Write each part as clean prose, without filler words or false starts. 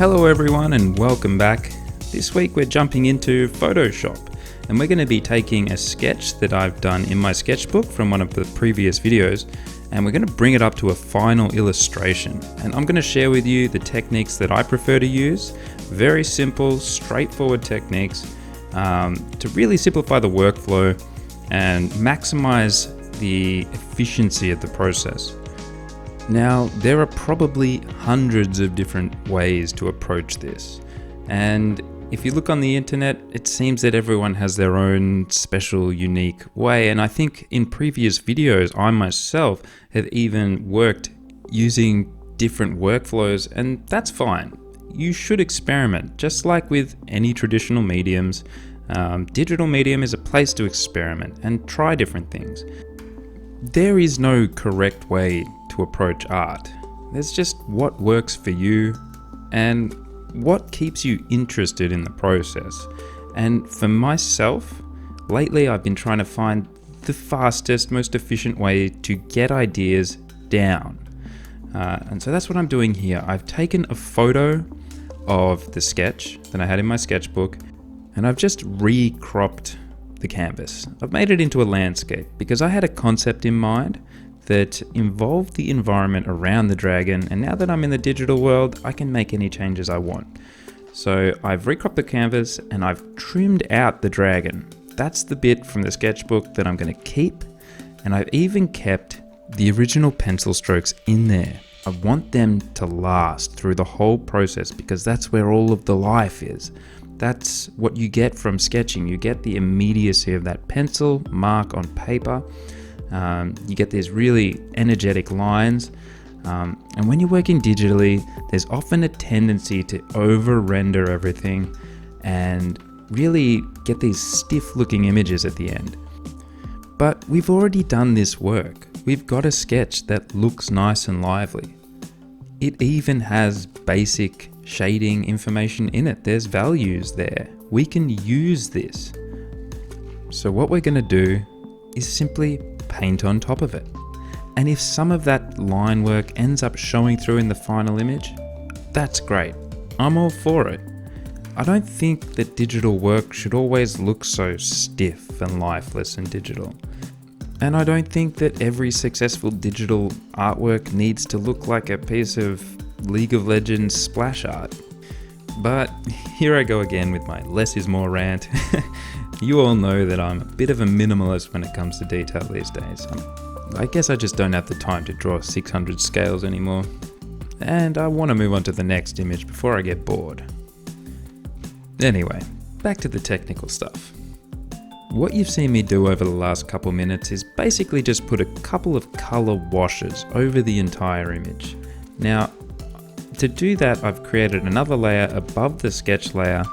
Hello everyone and welcome back. This week we're jumping into Photoshop and we're going to be taking a sketch that I've done in my sketchbook from one of the previous videos and we're going to bring it up to a final illustration. And I'm going to share with you the techniques that I prefer to use. Very simple, straightforward techniques to really simplify the workflow and maximize the efficiency of the process. Now, there are probably hundreds of different ways to approach this. And if you look on the internet, it seems that everyone has their own special, unique way. And I think in previous videos, I myself have even worked using different workflows, and that's fine. You should experiment, just like with any traditional mediums. Digital medium is a place to experiment and try different things. There is no correct way to approach art. There's just what works for you and what keeps you interested in the process. And for myself, lately I've been trying to find the fastest, most efficient way to get ideas down. And so that's what I'm doing here. I've taken a photo of the sketch that I had in my sketchbook and I've just recropped the canvas. I've made it into a landscape because I had a concept in mind that involved the environment around the dragon, and now that I'm in the digital world, I can make any changes I want. So I've recropped the canvas and I've trimmed out the dragon. That's the bit from the sketchbook that I'm going to keep, and I've even kept the original pencil strokes in there. I want them to last through the whole process because that's where all of the life is. That's what you get from sketching. You get the immediacy of that pencil mark on paper. You get these really energetic lines. And when you're working digitally, there's often a tendency to over-render everything and really get these stiff-looking images at the end. But we've already done this work. We've got a sketch that looks nice and lively. It even has basic shading information in it. There's values there. We can use this. So what we're going to do is simply paint on top of it. And if some of that line work ends up showing through in the final image, that's great. I'm all for it. I don't think that digital work should always look so stiff and lifeless and digital. And I don't think that every successful digital artwork needs to look like a piece of League of Legends splash art. But here I go again with my less is more rant. You all know that I'm a bit of a minimalist when it comes to detail these days. I guess I just don't have the time to draw 600 scales anymore. And I want to move on to the next image before I get bored. Anyway, back to the technical stuff. What you've seen me do over the last couple minutes is basically just put a couple of color washes over the entire image. Now, to do that, I've created another layer above the sketch layer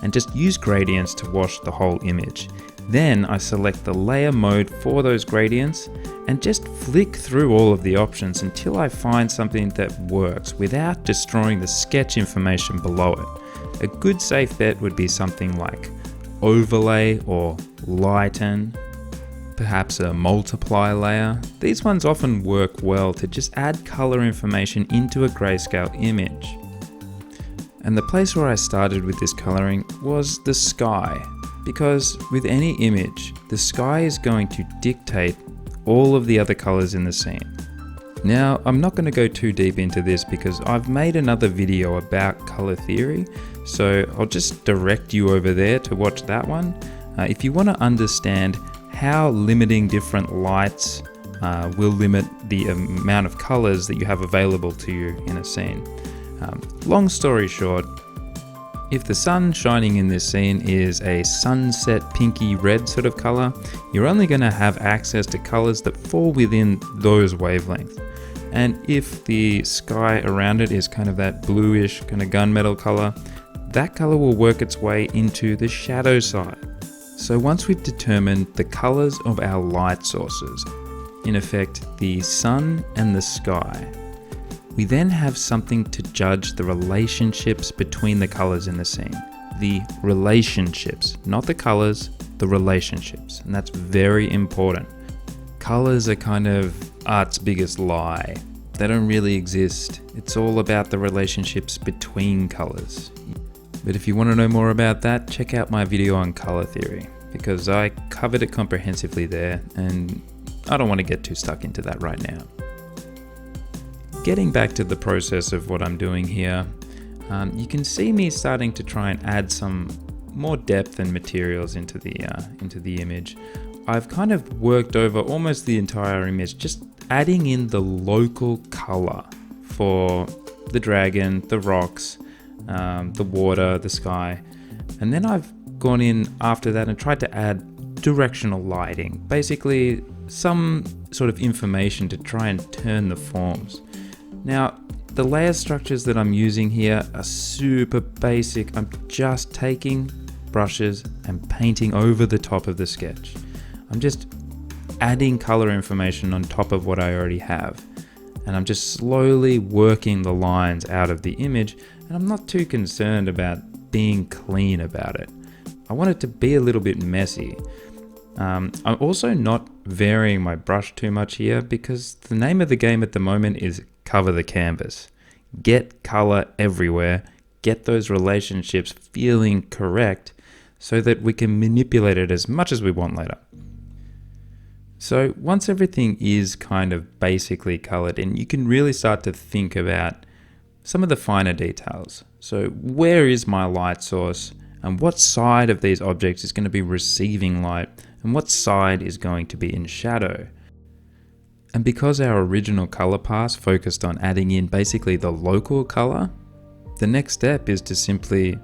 and just use gradients to wash the whole image. Then I select the layer mode for those gradients and just flick through all of the options until I find something that works without destroying the sketch information below it. A good safe bet would be something like overlay or lighten, perhaps a multiply layer. These ones often work well to just add color information into a grayscale image. And the place where I started with this coloring was the sky, because with any image, the sky is going to dictate all of the other colors in the scene. Now, I'm not going to go too deep into this because I've made another video about color theory, so I'll just direct you over there to watch that one. If you want to understand how limiting different lights will limit the amount of colors that you have available to you in a scene. Long story short, if the sun shining in this scene is a sunset pinky red sort of color, you're only going to have access to colors that fall within those wavelengths. And if the sky around it is kind of that bluish kind of gunmetal color, that color will work its way into the shadow side. So once we've determined the colors of our light sources, in effect the sun and the sky, we then have something to judge the relationships between the colors in the scene. The relationships, not the colors, the relationships. And that's very important. Colors are kind of art's biggest lie. They don't really exist. It's all about the relationships between colors. But if you want to know more about that, check out my video on color theory, because I covered it comprehensively there, and I don't want to get too stuck into that right now. Getting back to the process of what I'm doing here, you can see me starting to try and add some more depth and materials into the image. I've kind of worked over almost the entire image, just adding in the local color for the dragon, the rocks, the water, the sky. And then I've gone in after that and tried to add directional lighting, basically some sort of information to try and turn the forms. Now, the layer structures that I'm using here are super basic. I'm just taking brushes and painting over the top of the sketch. I'm just adding color information on top of what I already have. And I'm just slowly working the lines out of the image, and I'm not too concerned about being clean about it. I want it to be a little bit messy. I'm also not varying my brush too much here, because the name of the game at the moment is cover the canvas. Get color everywhere, get those relationships feeling correct so that we can manipulate it as much as we want later. So once everything is kind of basically colored in, you can really start to think about some of the finer details. So where is my light source, and what side of these objects is going to be receiving light, and what side is going to be in shadow? And because our original color pass focused on adding in basically the local color, the next step is to simply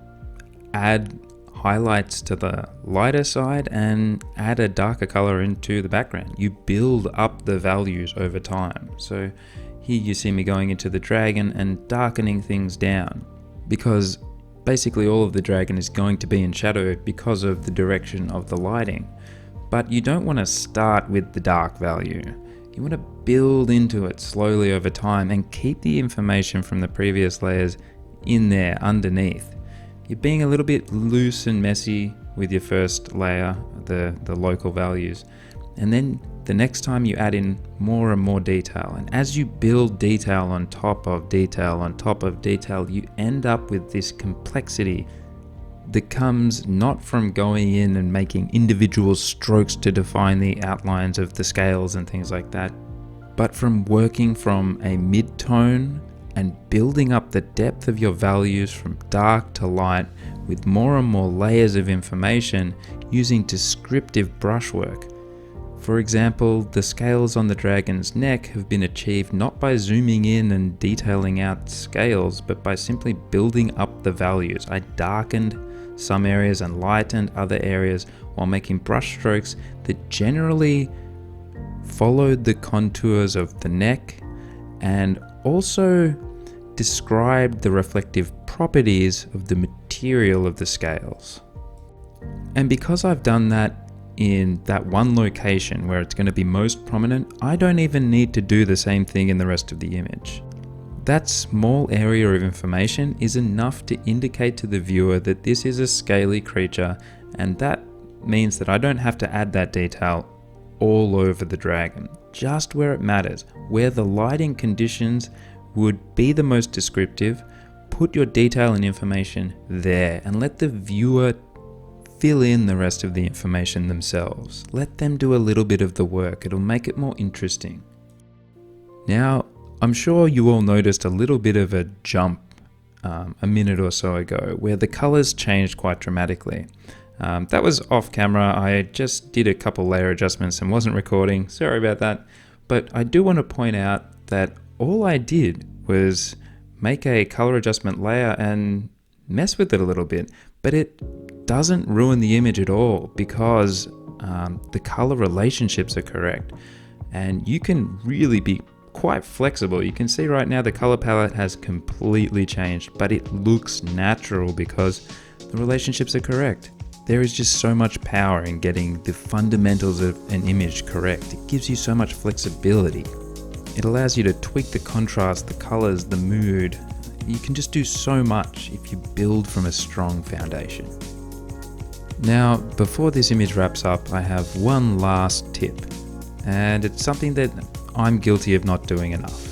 add highlights to the lighter side and add a darker color into the background. You build up the values over time. So here you see me going into the dragon and darkening things down, because basically all of the dragon is going to be in shadow because of the direction of the lighting. But you don't want to start with the dark value. You want to build into it slowly over time and keep the information from the previous layers in there underneath. You're being a little bit loose and messy with your first layer, the local values. And then the next time you add in more and more detail. And as you build detail on top of detail on top of detail, you end up with this complexity that comes not from going in and making individual strokes to define the outlines of the scales and things like that, but from working from a mid-tone and building up the depth of your values from dark to light with more and more layers of information using descriptive brushwork. For example, the scales on the dragon's neck have been achieved not by zooming in and detailing out scales, but by simply building up the values. I darkened some areas and lightened other areas while making brush strokes that generally followed the contours of the neck and also described the reflective properties of the material of the scales. And because I've done that in that one location where it's going to be most prominent, I don't even need to do the same thing in the rest of the image. That small area of information is enough to indicate to the viewer that this is a scaly creature, and that means that I don't have to add that detail all over the dragon, just where it matters, where the lighting conditions would be the most descriptive. Put your detail and information there and let the viewer fill in the rest of the information themselves. Let them do a little bit of the work. It'll make it more interesting. Now, I'm sure you all noticed a little bit of a jump a minute or so ago where the colors changed quite dramatically. That was off camera. I just did a couple layer adjustments and wasn't recording. Sorry about that. But I do want to point out that all I did was make a color adjustment layer and mess with it a little bit, but it doesn't ruin the image at all because the color relationships are correct. And you can really be quite flexible. You can see right now the color palette has completely changed, but it looks natural because the relationships are correct. There is just so much power in getting the fundamentals of an image correct. It gives you so much flexibility. It allows you to tweak the contrast, the colors, the mood. You can just do so much if you build from a strong foundation. Now, before this image wraps up, I have one last tip, and it's something that I'm guilty of not doing enough.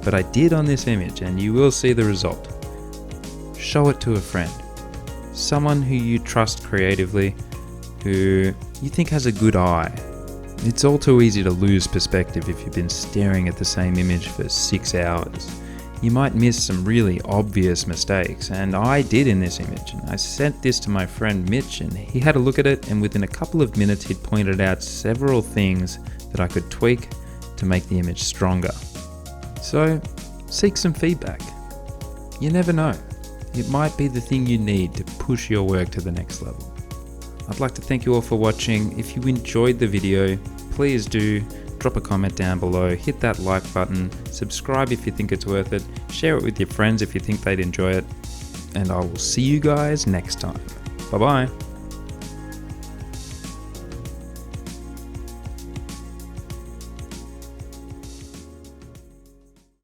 but I did on this image, and you will see the result. Show it to a friend, someone who you trust creatively, who you think has a good eye. It's all too easy to lose perspective if you've been staring at the same image for 6 hours. You might miss some really obvious mistakes, and I did in this image. I sent this to my friend Mitch, and he had a look at it, and within a couple of minutes he'd pointed out several things that I could tweak to make the image stronger. So, seek some feedback. You never know. It might be the thing you need to push your work to the next level. I'd like to thank you all for watching. If you enjoyed the video, please do drop a comment down below, hit that like button, subscribe if you think it's worth it, share it with your friends if you think they'd enjoy it, and I will see you guys next time. Bye bye.